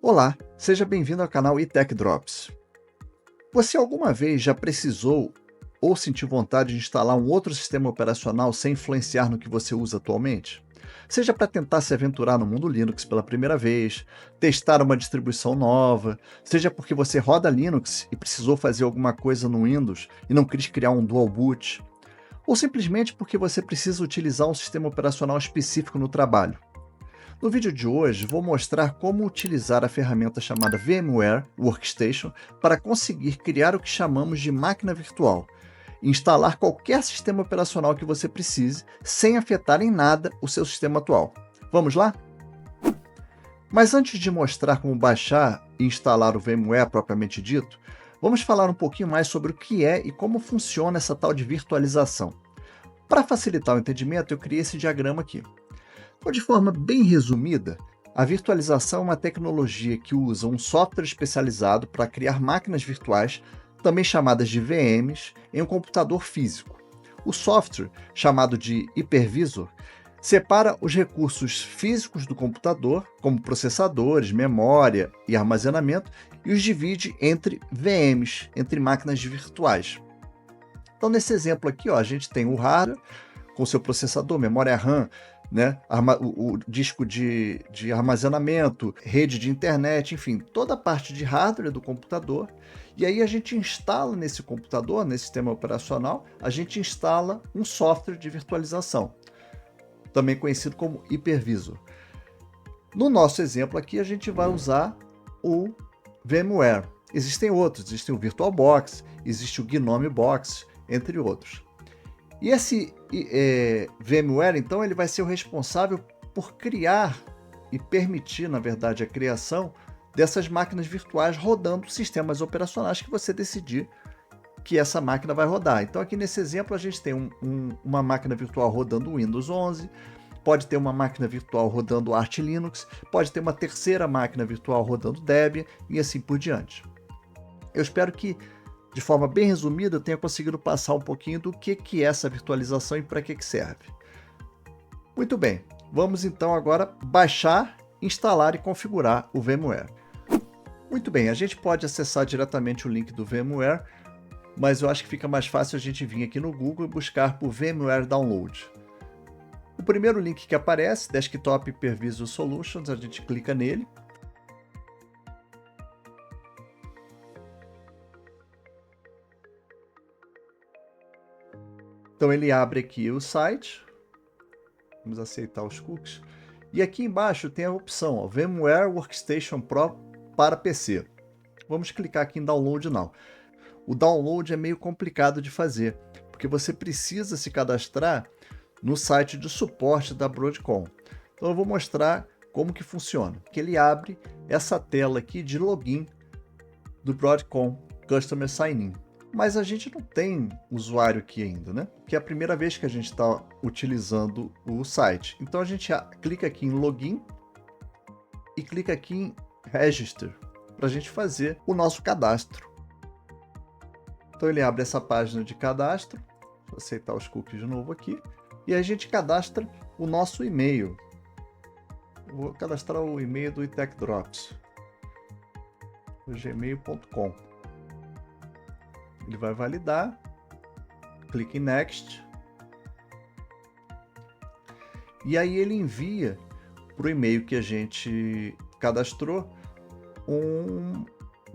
Olá, seja bem-vindo ao canal eTech Drops. Você alguma vez já precisou ou sentiu vontade de instalar um outro sistema operacional sem influenciar no que você usa atualmente? Seja para tentar se aventurar no mundo Linux pela primeira vez, testar uma distribuição nova, seja porque você roda Linux e precisou fazer alguma coisa no Windows e não quis criar um dual boot, ou simplesmente porque você precisa utilizar um sistema operacional específico no trabalho. No vídeo de hoje, vou mostrar como utilizar a ferramenta chamada VMware Workstation para conseguir criar o que chamamos de máquina virtual e instalar qualquer sistema operacional que você precise, sem afetar em nada o seu sistema atual. Vamos lá? Mas antes de mostrar como baixar e instalar o VMware propriamente dito, vamos falar um pouquinho mais sobre o que é e como funciona essa tal de virtualização. Para facilitar o entendimento, eu criei esse diagrama aqui. Então, de forma bem resumida, a virtualização é uma tecnologia que usa um software especializado para criar máquinas virtuais, também chamadas de VMs, em um computador físico. O software, chamado de hipervisor, separa os recursos físicos do computador, como processadores, memória e armazenamento, e os divide entre VMs, entre máquinas virtuais. Então, nesse exemplo aqui, a gente tem o hardware com seu processador, memória RAM, né, o disco de armazenamento, rede de internet, enfim, toda a parte de hardware do computador. E aí a gente instala nesse computador, nesse sistema operacional, a gente instala um software de virtualização, também conhecido como hipervisor. No nosso exemplo aqui, a gente vai usar o VMware. Existem outros, existe o VirtualBox, existe o GNOME Box, entre outros. E esse VMware, então, ele vai ser o responsável por criar e permitir, na verdade, a criação dessas máquinas virtuais rodando sistemas operacionais que você decidir que essa máquina vai rodar. Então, aqui nesse exemplo, a gente tem uma máquina virtual rodando Windows 11, pode ter uma máquina virtual rodando Arch Linux, pode ter uma terceira máquina virtual rodando Debian e assim por diante. Eu espero que, de forma bem resumida, eu tenha conseguido passar um pouquinho do que é essa virtualização e para que serve. Muito bem, vamos então agora baixar, instalar e configurar o VMware. Muito bem, a gente pode acessar diretamente o link do VMware, mas eu acho que fica mais fácil a gente vir aqui no Google e buscar por VMware Download. O primeiro link que aparece, Desktop Hypervisor Solutions, a gente clica nele. Então ele abre aqui o site, vamos aceitar os cookies, e aqui embaixo tem a opção VMware Workstation Pro para PC. Vamos clicar aqui em Download Now. O download é meio complicado de fazer, porque você precisa se cadastrar no site de suporte da Broadcom. Então eu vou mostrar como que funciona. Que ele abre essa tela aqui de login do Broadcom Customer Sign-in. Mas a gente não tem usuário aqui ainda, né? Que é a primeira vez que a gente está utilizando o site. Então a gente clica aqui em Login e clica aqui em Register para a gente fazer o nosso cadastro. Então ele abre essa página de cadastro. Vou aceitar os cookies de novo aqui. E a gente cadastra o nosso e-mail. Eu vou cadastrar o e-mail do eTech Drops, gmail.com. Ele vai validar, clique em Next, e aí ele envia para o e-mail que a gente cadastrou um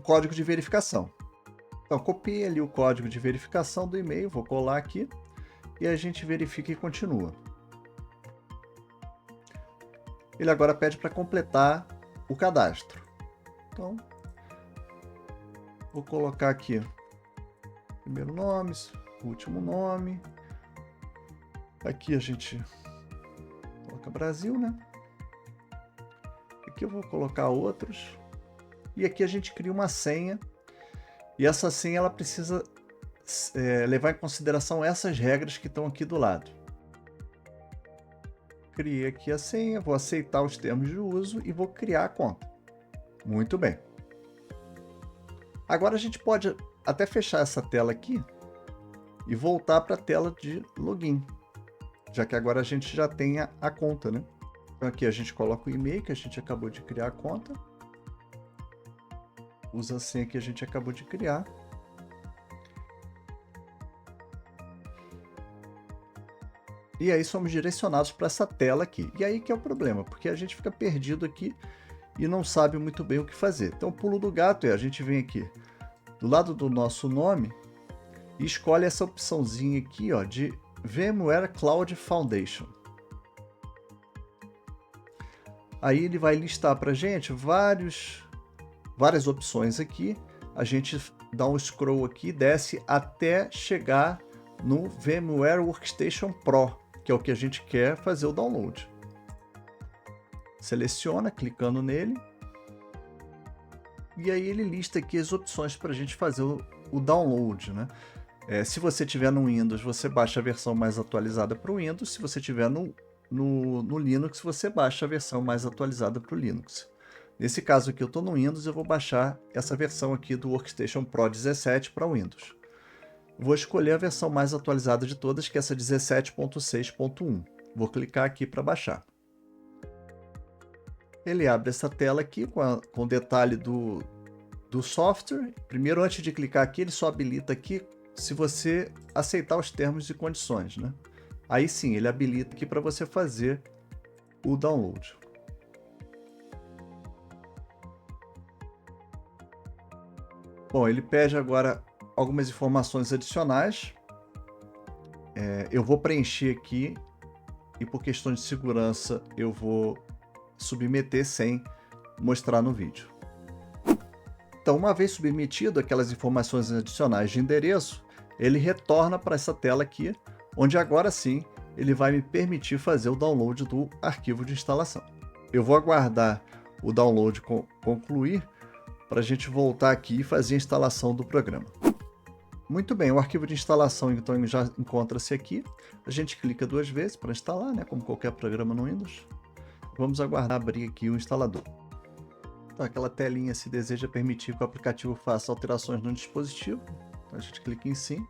código de verificação. Então, copiei ali o código de verificação do e-mail, vou colar aqui, e a gente verifica e continua. Ele agora pede para completar o cadastro. Então, vou colocar aqui primeiro nome, último nome. Aqui a gente coloca Brasil, né? Aqui eu vou colocar outros. E aqui a gente cria uma senha. E essa senha ela precisa levar em consideração essas regras que estão aqui do lado. Criei aqui a senha, vou aceitar os termos de uso e vou criar a conta. Muito bem. Agora a gente pode até fechar essa tela aqui e voltar para a tela de login, já que agora a gente já tem a conta, né? Então aqui a gente coloca o e-mail que a gente acabou de criar a conta. usa a senha que a gente acabou de criar. E aí somos direcionados para essa tela aqui. E aí que é o problema, porque a gente fica perdido aqui e não sabe muito bem o que fazer. Então o pulo do gato é, a gente vem aqui do lado do nosso nome e escolhe essa opçãozinha aqui, ó, de VMware Cloud Foundation. Aí ele vai listar para a gente várias opções aqui. A gente dá um scroll aqui, desce até chegar no VMware Workstation Pro, que é o que a gente quer fazer o download. Seleciona, clicando nele. E aí ele lista aqui as opções para a gente fazer o download, né? Se você tiver no Windows, você baixa a versão mais atualizada para o Windows. Se você tiver no Linux, você baixa a versão mais atualizada para o Linux. Nesse caso aqui, eu estou no Windows, eu vou baixar essa versão aqui do Workstation Pro 17 para o Windows. Vou escolher a versão mais atualizada de todas, que é essa 17.6.1. Vou clicar aqui para baixar. Ele abre essa tela aqui com o detalhe do software. Primeiro, antes de clicar aqui, ele só habilita aqui se você aceitar os termos e condições, né? Aí sim, ele habilita aqui para você fazer o download. Bom, ele pede agora algumas informações adicionais. Eu vou preencher aqui e por questões de segurança eu vou submeter sem mostrar no vídeo. Então, uma vez submetido aquelas informações adicionais de endereço, ele retorna para essa tela aqui, onde agora sim ele vai me permitir fazer o download do arquivo de instalação. Eu vou aguardar o download concluir para a gente voltar aqui e fazer a instalação do programa. Muito bem, o arquivo de instalação então já encontra-se aqui. A gente clica 2 vezes para instalar, né, como qualquer programa no Windows. Vamos aguardar abrir aqui o instalador. Então, aquela telinha se deseja permitir que o aplicativo faça alterações no dispositivo. Então, a gente clica em sim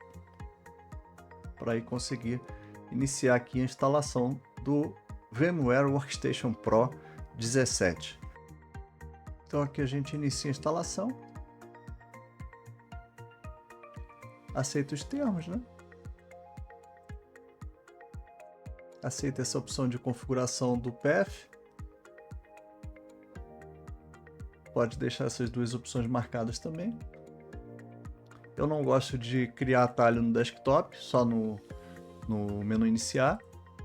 para aí conseguir iniciar aqui a instalação do VMware Workstation Pro 17. Então aqui a gente inicia a instalação. Aceita os termos, né? Aceita essa opção de configuração do path. Pode deixar essas duas opções marcadas também. Eu não gosto de criar atalho no desktop, só no menu iniciar.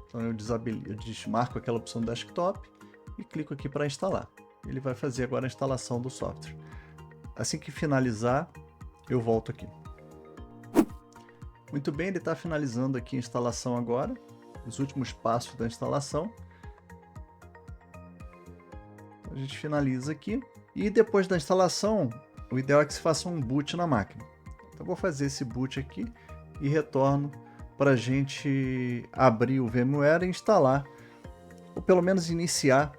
Então eu desmarco aquela opção do desktop e clico aqui para instalar. Ele vai fazer agora a instalação do software. Assim que finalizar, eu volto aqui. Muito bem, ele está finalizando aqui a instalação agora, os últimos passos da instalação. A gente finaliza aqui e depois da instalação, o ideal é que se faça um boot na máquina. Então vou fazer esse boot aqui e retorno para a gente abrir o VMware e instalar, ou pelo menos iniciar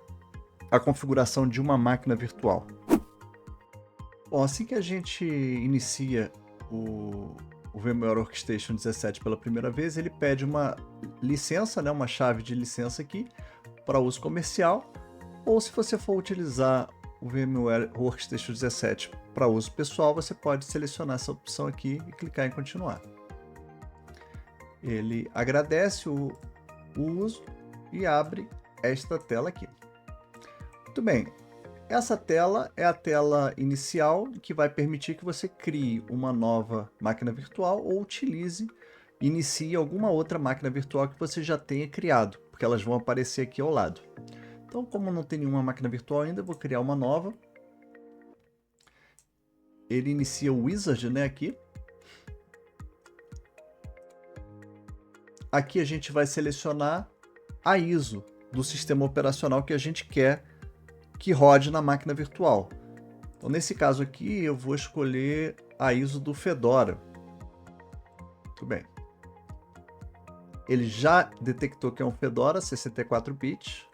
a configuração de uma máquina virtual. Bom, assim que a gente inicia o VMware Workstation 17 pela primeira vez, ele pede uma licença, né, uma chave de licença aqui para uso comercial, ou se você for utilizar o VMware Workstation 17 para uso pessoal, você pode selecionar essa opção aqui e clicar em continuar. Ele agradece o uso e abre esta tela aqui. Muito bem, essa tela é a tela inicial que vai permitir que você crie uma nova máquina virtual ou inicie alguma outra máquina virtual que você já tenha criado, porque elas vão aparecer aqui ao lado. Então, como não tem nenhuma máquina virtual ainda, eu vou criar uma nova. Ele inicia o Wizard, né, aqui. Aqui a gente vai selecionar a ISO do sistema operacional que a gente quer que rode na máquina virtual. Então, nesse caso aqui, eu vou escolher a ISO do Fedora. Muito bem. Ele já detectou que é um Fedora 64 bits.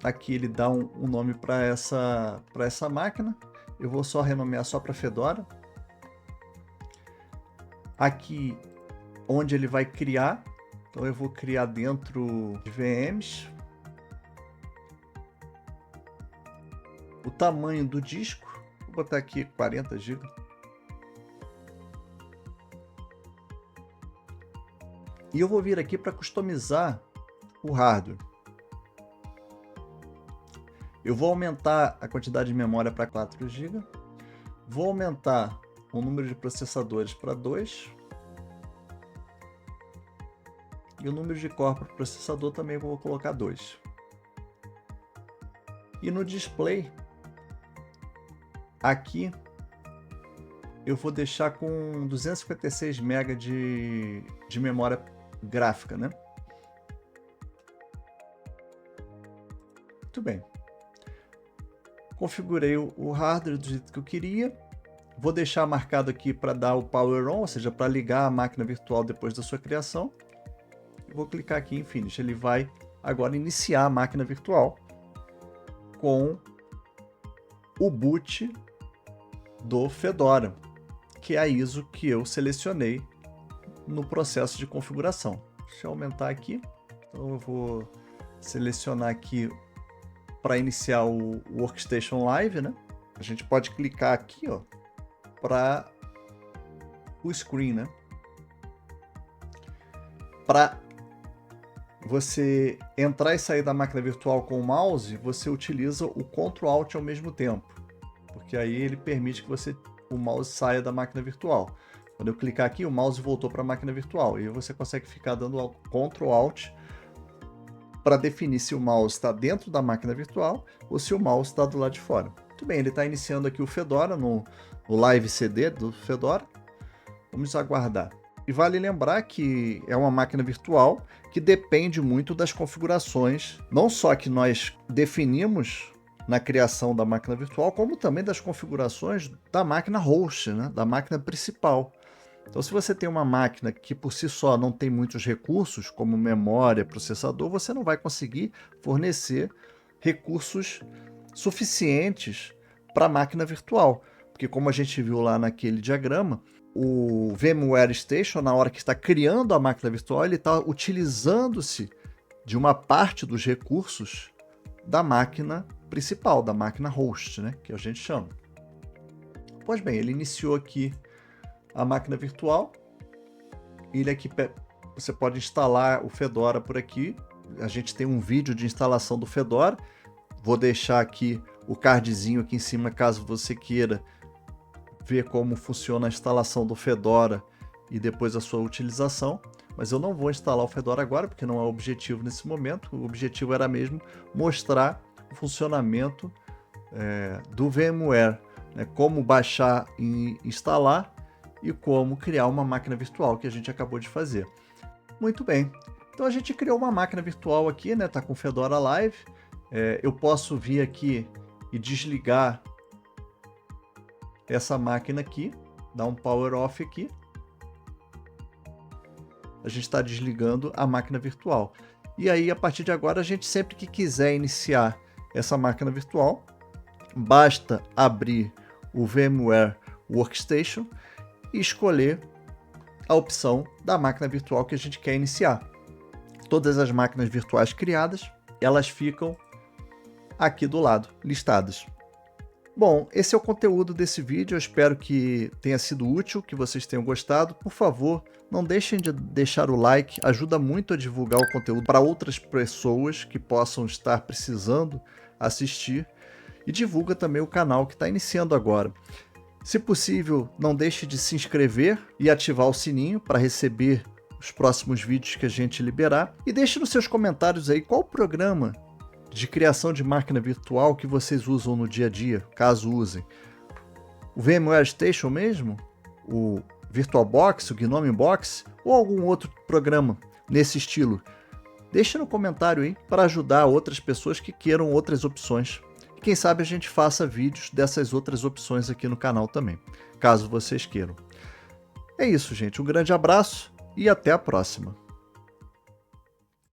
Aqui ele dá um nome para essa máquina. Eu vou só renomear só para Fedora. Aqui onde ele vai criar, então eu vou criar dentro de VMs. tamanho do disco, vou botar aqui 40 GB. E eu vou vir aqui para customizar o hardware. Eu vou aumentar a quantidade de memória para 4 GB. Vou aumentar o número de processadores para 2. E o número de core para o processador também vou colocar 2. E no display, aqui, eu vou deixar com 256 MB de memória gráfica, né? Muito bem. Configurei o hardware do jeito que eu queria. Vou deixar marcado aqui para dar o Power On, ou seja, para ligar a máquina virtual depois da sua criação. Vou clicar aqui em Finish. Ele vai agora iniciar a máquina virtual com o boot do Fedora, que é a ISO que eu selecionei no processo de configuração. Deixa eu aumentar aqui. Então eu vou selecionar aqui para iniciar o Workstation Live, né? A gente pode clicar aqui, ó, para o screen, né? Para você entrar e sair da máquina virtual com o mouse, você utiliza o Ctrl Alt ao mesmo tempo, porque aí ele permite que o mouse saia da máquina virtual. Quando eu clicar aqui, o mouse voltou para a máquina virtual e você consegue ficar dando Ctrl Alt para definir se o mouse está dentro da máquina virtual ou se o mouse está do lado de fora. Muito bem, ele está iniciando aqui o Fedora no Live CD do Fedora. Vamos aguardar. E vale lembrar que é uma máquina virtual que depende muito das configurações, não só que nós definimos na criação da máquina virtual, como também das configurações da máquina host, né? Da máquina principal. Então, se você tem uma máquina que por si só não tem muitos recursos, como memória, processador, você não vai conseguir fornecer recursos suficientes para a máquina virtual. Porque como a gente viu lá naquele diagrama, o VMware Station, na hora que está criando a máquina virtual, ele está utilizando-se de uma parte dos recursos da máquina principal, da máquina host, né, que a gente chama. Pois bem, ele iniciou aqui a máquina virtual. Ele aqui, você pode instalar o Fedora por aqui. A gente tem um vídeo de instalação do Fedora. Vou deixar aqui o cardzinho aqui em cima, caso você queira ver como funciona a instalação do Fedora e depois a sua utilização. Mas eu não vou instalar o Fedora agora, porque não é o objetivo nesse momento. O objetivo era mesmo mostrar o funcionamento do VMware, né? Como baixar e instalar e como criar uma máquina virtual, que a gente acabou de fazer. Muito bem, então a gente criou uma máquina virtual aqui, né? Tá com Fedora Live. Eu posso vir aqui e desligar essa máquina aqui, dar um power off aqui. A gente está desligando a máquina virtual. E aí, a partir de agora, a gente sempre que quiser iniciar essa máquina virtual, basta abrir o VMware Workstation e escolher a opção da máquina virtual que a gente quer iniciar. Todas as máquinas virtuais criadas, elas ficam aqui do lado, listadas. Bom, esse é o conteúdo desse vídeo, eu espero que tenha sido útil, que vocês tenham gostado. Por favor, não deixem de deixar o like, ajuda muito a divulgar o conteúdo para outras pessoas que possam estar precisando assistir. E divulga também o canal que está iniciando agora. Se possível, não deixe de se inscrever e ativar o sininho para receber os próximos vídeos que a gente liberar. E deixe nos seus comentários aí qual programa de criação de máquina virtual que vocês usam no dia a dia, caso usem. O VMware Station mesmo? O VirtualBox, o GNOME Box ou algum outro programa nesse estilo? Deixe no comentário aí para ajudar outras pessoas que queiram outras opções. E quem sabe a gente faça vídeos dessas outras opções aqui no canal também, caso vocês queiram. É isso, gente. Um grande abraço e até a próxima.